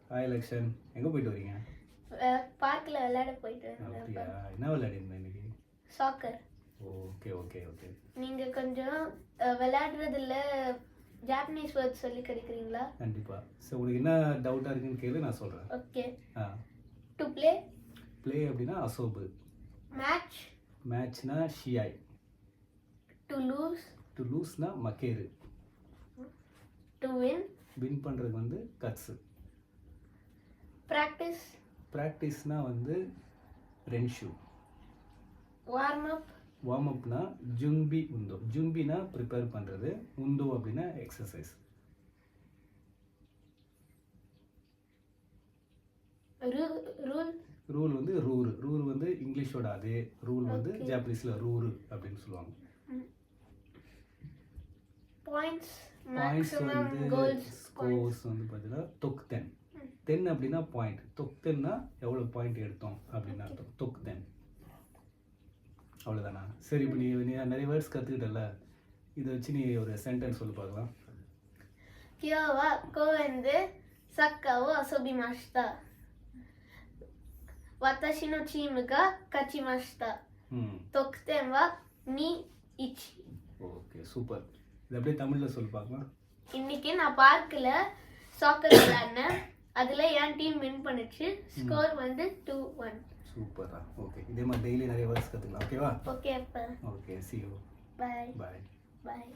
Hi Lakshan, எங்கே போயிட்டு வரீங்க? பார்க்கில் விளையாட போயிட்டு அப்படியா? வரேன். என்ன விளையாடிருந்தேன் இன்னைக்கு? சாக்கர். Okay okay okay. நீங்கள் கொஞ்சம் விளையாடுறதுல ஜாப்பனீஸ் வேர்ட்ஸ் சொல்லி கிடைக்கிறீங்களா? கண்டிப்பாக. ஸோ உங்களுக்கு என்ன டவுட்டாக இருக்குன்னு கேளு, நான் சொல்கிறேன். Okay. Ah, to play. Play அப்படின்னா அசோபு. மேட்ச். மேட்ச்னா ஷியாய். To lose. டு லூஸ்னா மக்கேரு. To win. வின் பண்ணுறது வந்து கட்ஸு. ப்ராக்டிஸ். ப்ராக்டிஸ்னா வந்து ரென்ஷூ. Warm up. வார்ம் அப்னா ஜுன்பி உந்தோ. ஜும்பினா ப்ரிப்பேர் பண்ணுறது, உந்தோ அப்படின்னா எக்ஸசைஸ். ரூல். ரூல் வந்து ரூரு. ரூல் வந்து இங்கிலீஷோட அதே ரூல் வந்து Okay. ஜாப்பனீஸில் ரூரு அப்படின்னு சொல்லுவாங்க. பாயிண்ட்ஸ். பாயிண்ட்ஸ் மேக்ஸிமம் வந்து கோல்ஸ். ஸ்கோர்ஸ் வந்து பார்த்தீங்கன்னா தொக்தென். தென் அப்படின்னா பாயிண்ட். தொக்தென்னா எவ்வளோ பாயிண்ட் எடுத்தோம் அப்படின்னு அர்த்தம். தொக்தென். அவ்வளோதானா? சரி, இப்போ நீ நிறைய வேர்ட்ஸ் கற்றுக்கிட்டல, இதை வச்சு நீ ஒரு சென்டென்ஸ் சொல்லி பார்க்கலாம். 今日は公園でサッカーを遊びました。私のチームが勝ちました。ம்,得点は2-1。 ஓகே சூப்பர். இது அப்படியே தமிழில் சொல்லி பார்க்கலாம். இன்னைக்கு நான் பார்க்கில் சாக்கர் விளையாடினேன். அதில் என் டீம் வின் பண்ணுச்சு. ஸ்கோர் வந்து 2-1. சூப்பரா. ஓகே, இதே மாதிரி டெய்லி நிறைய வேர்ட்ஸ் கற்றுக்கலாம். ஓகேவா? ஓகே அப்போ okay, see you. Bye Bye. Bye.